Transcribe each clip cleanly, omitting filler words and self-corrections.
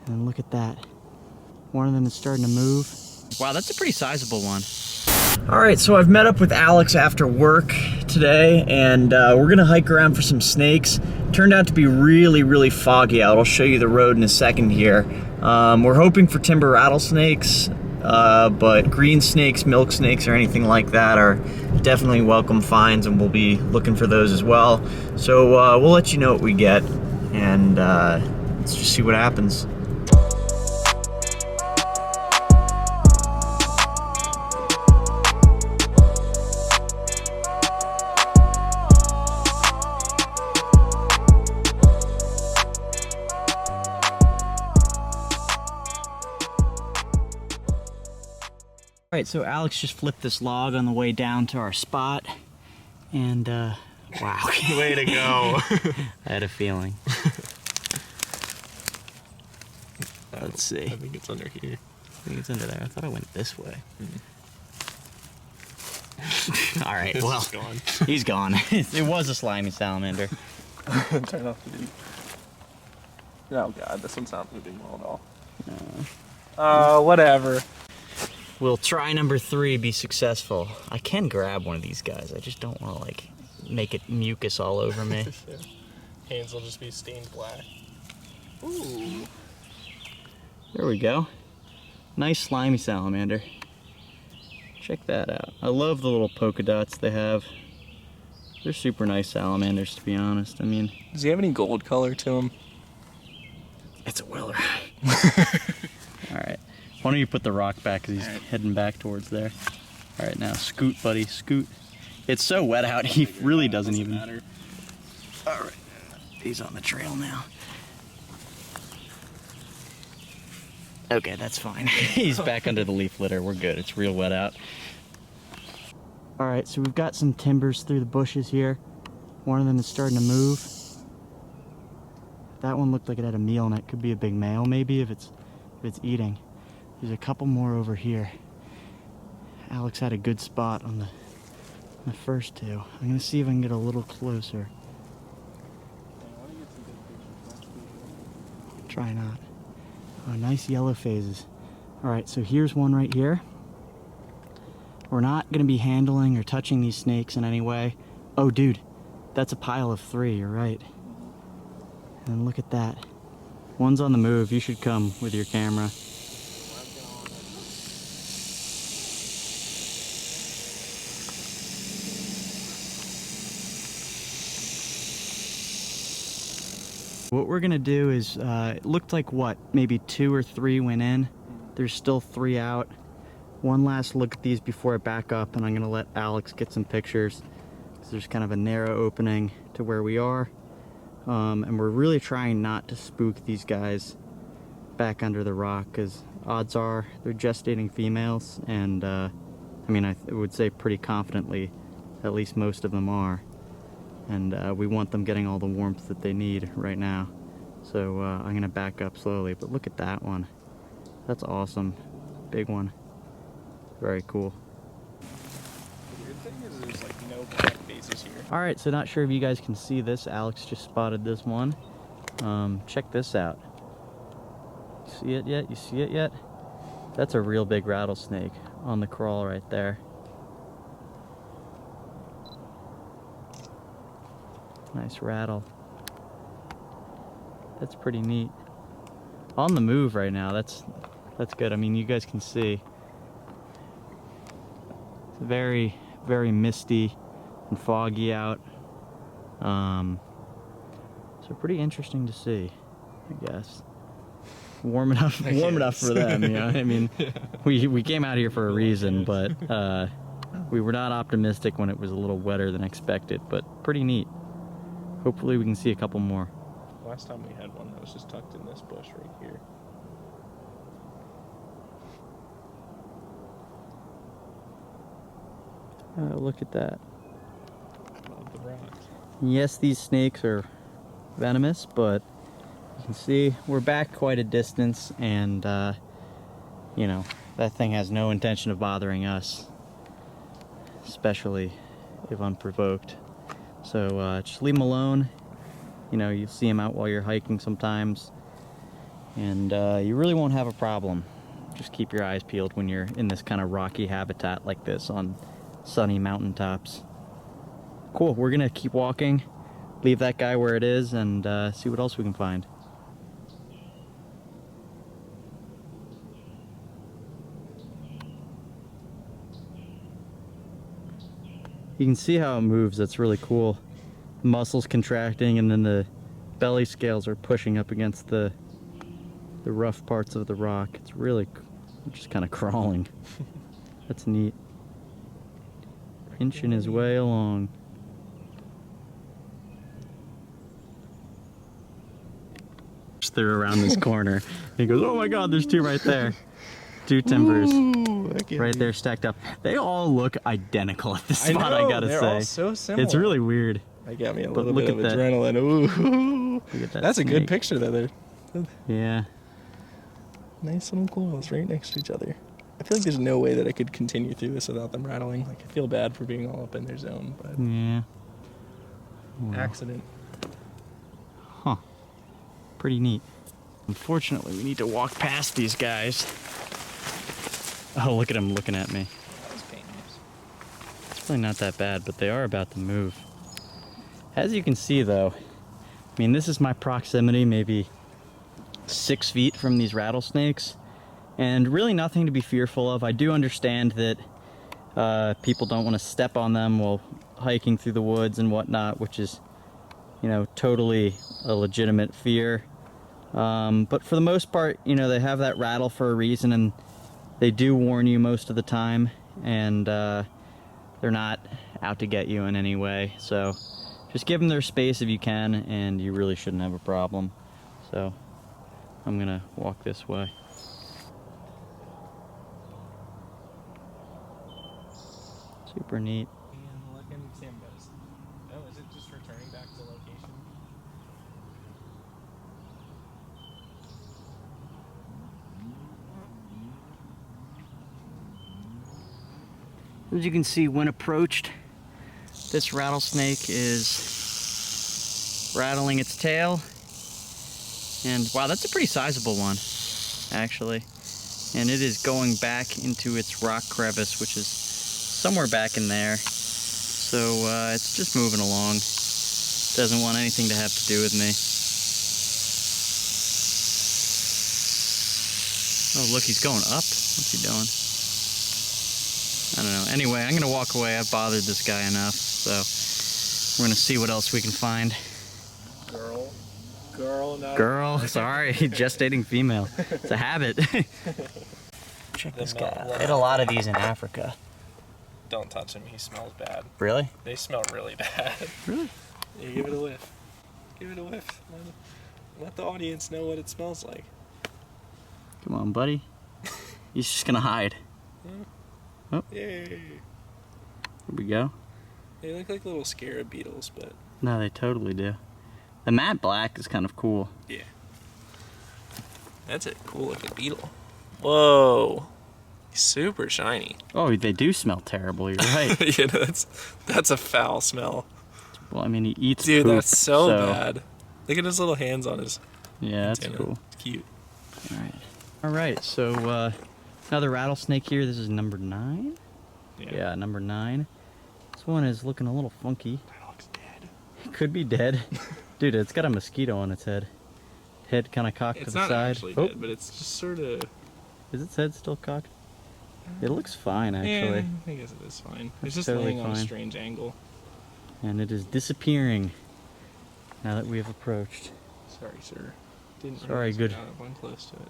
And look at that. One of them is starting to move. Wow, that's a pretty sizable one. All right, so I've met up with Alex after work today, and we're gonna hike around for some snakes. Turned out to be really, really foggy out. I'll show you the road in a second here. We're hoping for timber rattlesnakes, but green snakes, milk snakes, or anything like that are definitely welcome finds, and we'll be looking for those as well. So we'll let you know what we get, and let's just see what happens. All right, so Alex just flipped this log on the way down to our spot, and wow. Way to go. I had a feeling. Let's see. I think it's under here. I think it's under there. I thought I went this way. All right, well, gone. He's gone. It was a slimy salamander. Turn off the video. Oh god, this one's not moving well at all. Whatever. Will try number 3 be successful? I can grab one of these guys. I just don't want to like make it mucus all over me. Hands will just be stained black. Ooh. There we go. Nice slimy salamander. Check that out. I love the little polka dots they have. They're super nice salamanders, to be honest. I mean, does he have any gold color to him? It's a Willer. All right. Why don't you put the rock back, because he's heading back towards there. All right, now scoot, buddy, scoot. It's so wet out, he really doesn't even matter. All right, he's on the trail now. Okay, that's fine. He's back under the leaf litter. We're good. It's real wet out. All right, so we've got some timbers through the bushes here. One of them is starting to move. That one looked like it had a meal in it. Could be a big male, maybe, if it's eating. There's a couple more over here. Alex had a good spot on the first 2. I'm gonna see if I can get a little closer. Try not. Oh, nice yellow phases. All right, so here's one right here. We're not gonna be handling or touching these snakes in any way. Oh, dude, that's a pile of 3, you're right. And look at that. One's on the move. You should come with your camera. What we're gonna do is, it looked like what, maybe 2 or 3 went in. There's still 3 out. One last look at these before I back up, and I'm gonna let Alex get some pictures. So there's kind of a narrow opening to where we are. And we're really trying not to spook these guys back under the rock, because odds are they're gestating females, and I mean, I would say pretty confidently at least most of them are. And we want them getting all the warmth that they need right now. So I'm gonna back up slowly, but look at that one. That's awesome. Big one. Very cool. The weird thing is there's like no black faces here. All right, so not sure if you guys can see this. Alex just spotted this one. Check this out. See it yet? You see it yet? That's a real big rattlesnake on the crawl right there. Nice rattle. That's pretty neat. On the move right now. That's good. I mean, you guys can see. It's very, very misty and foggy out. So pretty interesting to see, I guess. Warm enough for them, you know. I mean, we came out here for a reason, but we were not optimistic when it was a little wetter than expected, but pretty neat. Hopefully we can see a couple more. Last time we had one that was just tucked in this bush right here. Look at that. Love the rocks. Yes, these snakes are venomous, but you can see we're back quite a distance, and you know, that thing has no intention of bothering us, especially if unprovoked. So just leave them alone. You know, you see them out while you're hiking sometimes, And you really won't have a problem. Just keep your eyes peeled when you're in this kind of rocky habitat like this on sunny mountaintops. Cool, we're gonna keep walking, leave that guy where it is, and see what else we can find. You can see how it moves. That's really cool. The muscles contracting, and then the belly scales are pushing up against the rough parts of the rock. It's really just kind of crawling. That's neat. Inching his way along. They're around this corner. He goes, "Oh my God, there's two right there." Two timbers. Ooh, right there stacked up. They all look identical at this spot, I gotta say. They're all so similar. It's really weird. That got me a little bit of adrenaline. Ooh. Look at that That's snake. a good picture there. Yeah. Nice little coils right next to each other. I feel like there's no way that I could continue through this without them rattling. Like, I feel bad for being all up in their zone, but Yeah. Well. accident. Huh. Pretty neat. Unfortunately, we need to walk past these guys. Oh, look at him looking at me. It's really not that bad, but they are about to move. As you can see, though, I mean, this is my proximity, maybe 6 feet from these rattlesnakes, and really nothing to be fearful of. I do understand that people don't want to step on them while hiking through the woods and whatnot, which is, you know, totally a legitimate fear. But for the most part, you know, they have that rattle for a reason, and they do warn you most of the time, and they're not out to get you in any way. So just give them their space if you can, and you really shouldn't have a problem. So I'm gonna walk this way. Super neat. Sam goes, oh, is it just returning back to location? As you can see, when approached, this rattlesnake is rattling its tail. And wow, that's a pretty sizable one, actually. And it is going back into its rock crevice, which is somewhere back in there. So it's just moving along. Doesn't want anything to have to do with me. Oh, look, he's going up. What's he doing? I don't know. Anyway, I'm gonna walk away. I've bothered this guy enough, so we're gonna see what else we can find. Girl, sorry, gestating female. It's a habit. Check this guy out. I had a lot of these in Africa. Don't touch him, he smells bad. Really? They smell really bad. Really? Yeah, give it a whiff. Give it a whiff. Let the audience know what it smells like. Come on, buddy. He's just gonna hide. Oh. Yay. Here we go. They look like little scarab beetles, but... No, they totally do. The matte black is kind of cool. Yeah. That's a cool looking beetle. Whoa. Super shiny. Oh, they do smell terrible, you're right. Yeah, that's a foul smell. Well, I mean, he eats Dude, poop, that's so bad. Look at his little hands on his Yeah, that's antenna. cool. It's cute. Alright, so another rattlesnake here. This is number 9. Yeah, number 9. This one is looking a little funky. That looks dead. It could be dead. Dude, it's got a mosquito on its head. Head kind of cocked to the side. It's not actually dead, but it's just sort of... Is its head still cocked? It looks fine, actually. Yeah, I guess it is fine. That's It's just totally laying on a fine. strange angle. And it is disappearing now that we have approached. Sorry, sir. Didn't Sorry, realize good. we got one close to it.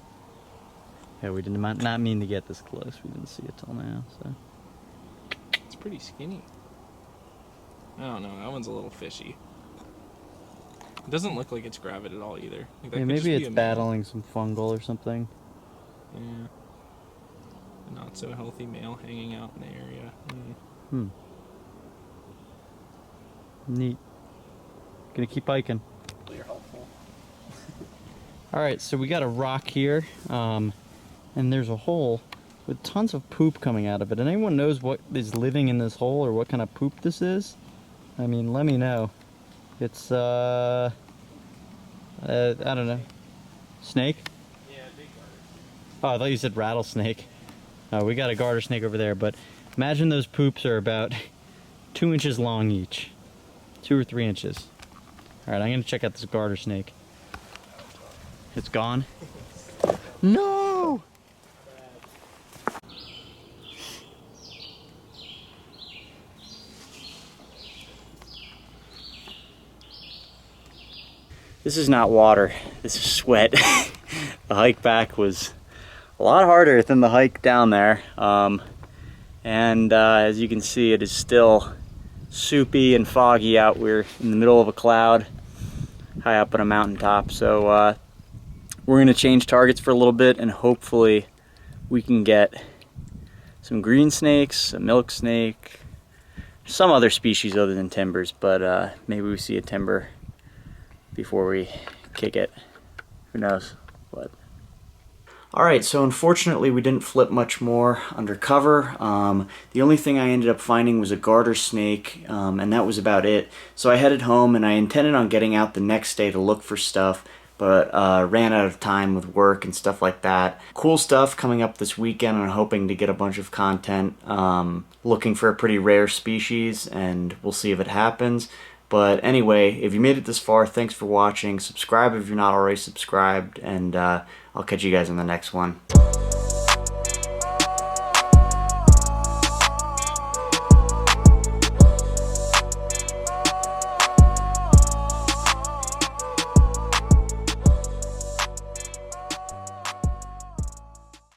Yeah, we did not mean to get this close. We didn't see it till now, so. It's pretty skinny. I don't know. That one's a little fishy. It doesn't look like it's gravid at all either. Like, that Yeah, could just maybe be it's a male. battling some fungal or something. Yeah. A not so healthy male hanging out in the area. Neat. Gonna keep hiking. You're helpful. Alright, so we got a rock here, and there's a hole with tons of poop coming out of it. And anyone knows what is living in this hole or what kind of poop this is? I mean, let me know. It's, I don't know. Snake? Oh, I thought you said rattlesnake. We got a garter snake over there, but imagine those poops are about 2 inches long each. 2 or 3 inches. Alright, I'm gonna check out this garter snake. It's gone? No! This is not water, this is sweat. The hike back was a lot harder than the hike down there. As you can see, it is still soupy and foggy out. We're in the middle of a cloud, high up on a mountaintop. So we're gonna change targets for a little bit and hopefully we can get some green snakes, a milk snake, some other species other than timbers, but maybe we see a timber before we kick it. Who knows what. Alright, so unfortunately we didn't flip much more undercover. The only thing I ended up finding was a garter snake, and that was about it. So I headed home and I intended on getting out the next day to look for stuff, but ran out of time with work and stuff like that. Cool stuff coming up this weekend, and I'm hoping to get a bunch of content looking for a pretty rare species, and we'll see if it happens. But anyway, if you made it this far, thanks for watching. Subscribe if you're not already subscribed, and I'll catch you guys in the next one.